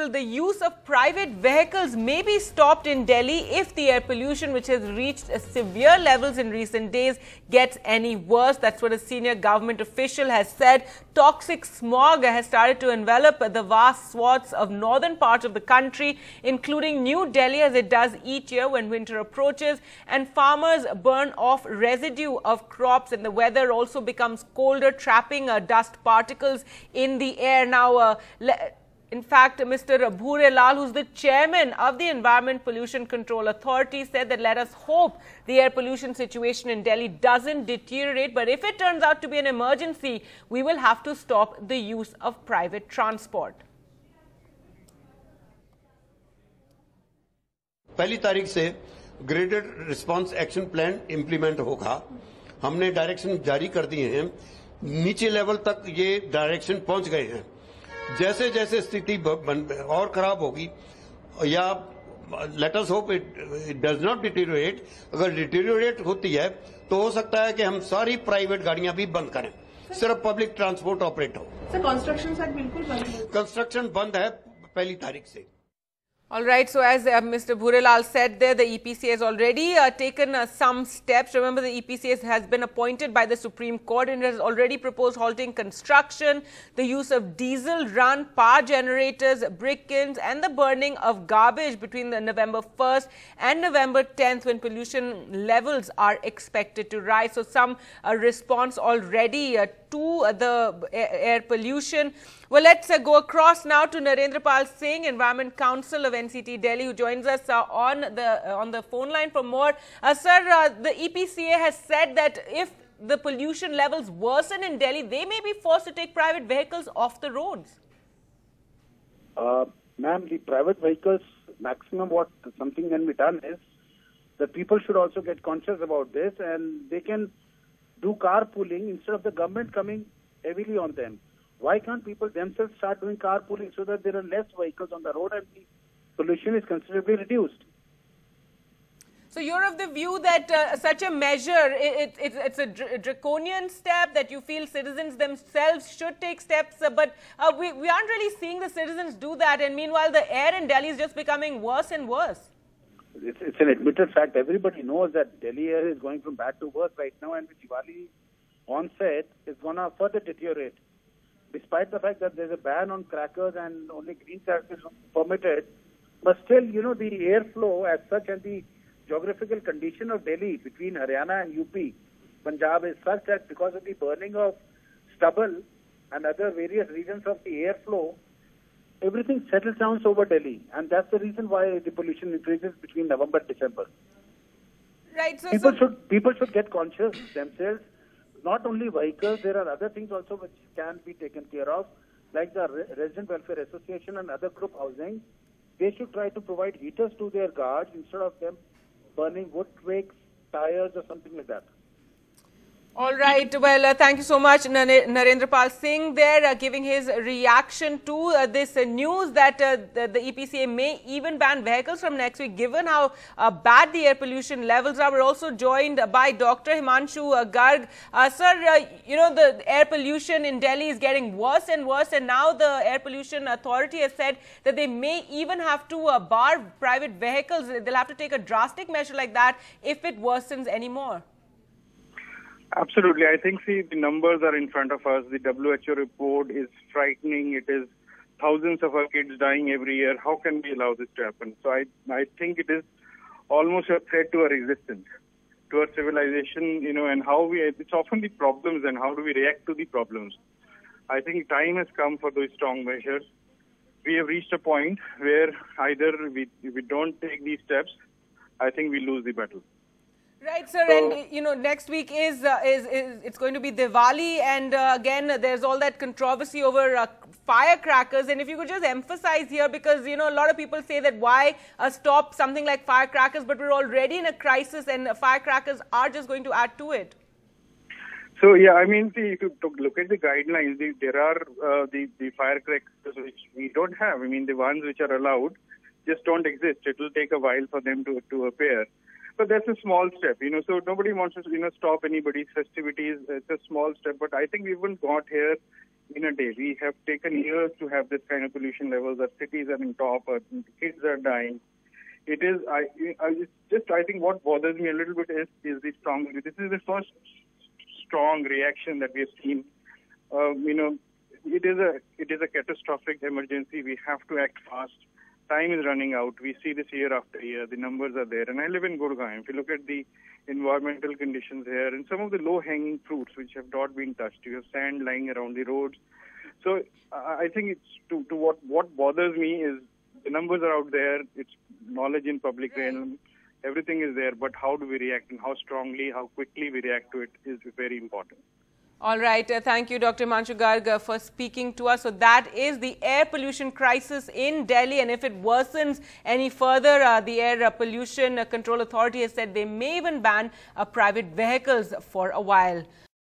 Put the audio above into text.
The use of private vehicles may be stopped in Delhi if the air pollution, which has reached severe levels in recent days, gets any worse. That's what a senior government official has said. Toxic smog has started to envelop the vast swaths of northern parts of the country, including New Delhi, as it does each year when winter approaches, and farmers burn off residue of crops, and the weather also becomes colder, trapping dust particles in the air. Now, in fact, Mr. Bhurelal, who's the chairman of the Environment Pollution Control Authority, said that let us hope the air pollution situation in Delhi doesn't deteriorate. But if it turns out to be an emergency, we will have to stop the use of private transport. पहली तारीख से graded response action plan implement होगा। हमने direction जारी कर दिए हैं, नीचे लेवल तक ये डायरेक्शन पहुंच गए हैं। जैसे जैसे स्थिति और खराब होगी या let us hope it does not deteriorate, अगर डिटेरियोरेट होती है तो हो सकता है कि हम सारी प्राइवेट गाड़ियां भी बंद करें, सिर्फ पब्लिक ट्रांसपोर्ट ऑपरेट हो। सर, कंस्ट्रक्शन साइट बिल्कुल बंद है। कंस्ट्रक्शन बंद है पहली तारीख से। All right, so as Mr. Bhurelal said there, the EPCA has already taken some steps. Remember, the EPCA has been appointed by the Supreme Court and has already proposed halting construction, the use of diesel-run power generators, brick kilns, and the burning of garbage between the November 1st and November 10th, when pollution levels are expected to rise. So some response already to the air pollution. Well, let's go across now to Narendra Pal Singh, Environment Council of NCT Delhi, who joins us on the phone line for more. Sir, the EPCA has said that if the pollution levels worsen in Delhi, they may be forced to take private vehicles off the roads. Ma'am, the private vehicles, maximum what something can be done is that people should also get conscious about this, and they can do carpooling instead of the government coming heavily on them. Why can't people themselves start doing carpooling so that there are less vehicles on the road and the pollution is considerably reduced? So you're of the view that such a measure, it's a draconian step, that you feel citizens themselves should take steps, but we aren't really seeing the citizens do that, and meanwhile the air in Delhi is just becoming worse and worse. It's an admitted fact. Everybody knows that Delhi air is going from bad to worse right now, and with Diwali onset, it's going to further deteriorate. Despite the fact that there's a ban on crackers and only green crackers permitted, but still, you know, the airflow as such and the geographical condition of Delhi between Haryana and UP, Punjab, is such that because of the burning of stubble and other various regions of the airflow, everything settles down over Delhi, and that's the reason why the pollution increases between November and December. Right. So people should get conscious themselves. Not only vehicles, there are other things also which can be taken care of, like the Resident Welfare Association and other group housing. They should try to provide heaters to their guards instead of them burning wood twigs, tires, or something like that. All right. Well, thank you so much, Narendra Pal Singh there, giving his reaction to this news that the EPCA may even ban vehicles from next week, given how bad the air pollution levels are. We're also joined by Dr. Himanshu Garg. Sir, you know, the air pollution in Delhi is getting worse and worse, and now the Air Pollution Authority has said that they may even have to bar private vehicles. They'll have to take a drastic measure like that if it worsens anymore. Absolutely. I think, see, the numbers are in front of us. The WHO report is frightening. It is thousands of our kids dying every year. How can we allow this to happen? So I think it is almost a threat to our existence, to our civilization, you know, and it's often the problems and how do we react to the problems. I think time has come for those strong measures. We have reached a point where either we don't take these steps, I think we lose the battle. Right, sir, and you know, next week is it's going to be Diwali, and again there's all that controversy over firecrackers, and if you could just emphasize here, because you know a lot of people say that why stop something like firecrackers, but we're already in a crisis and firecrackers are just going to add to it. So yeah, I mean, see, if you look at the guidelines, there are the firecrackers which we don't have. I mean, the ones which are allowed just don't exist. It will take a while for them to appear. But that's a small step, so nobody wants to, stop anybody's festivities. It's a small step, but I think we haven't got here in a day. We have taken years to have this kind of pollution levels. Our cities are in top, our kids are dying. It is, I think what bothers me a little bit is the strong, this is the first strong reaction that we have seen. It is a catastrophic emergency. We have to act fast. Time is running out. We see this year after year. The numbers are there. And I live in Gurgaon. If you look at the environmental conditions here and some of the low-hanging fruits which have not been touched, you have sand lying around the roads. So I think it's to what bothers me is the numbers are out there. It's knowledge in public realm. Everything is there. But how do we react and how strongly, how quickly we react to it is very important. All right. Thank you, Dr. Himanshu Garg, for speaking to us. So that is the air pollution crisis in Delhi. And if it worsens any further, the Air Pollution Control Authority has said they may even ban private vehicles for a while.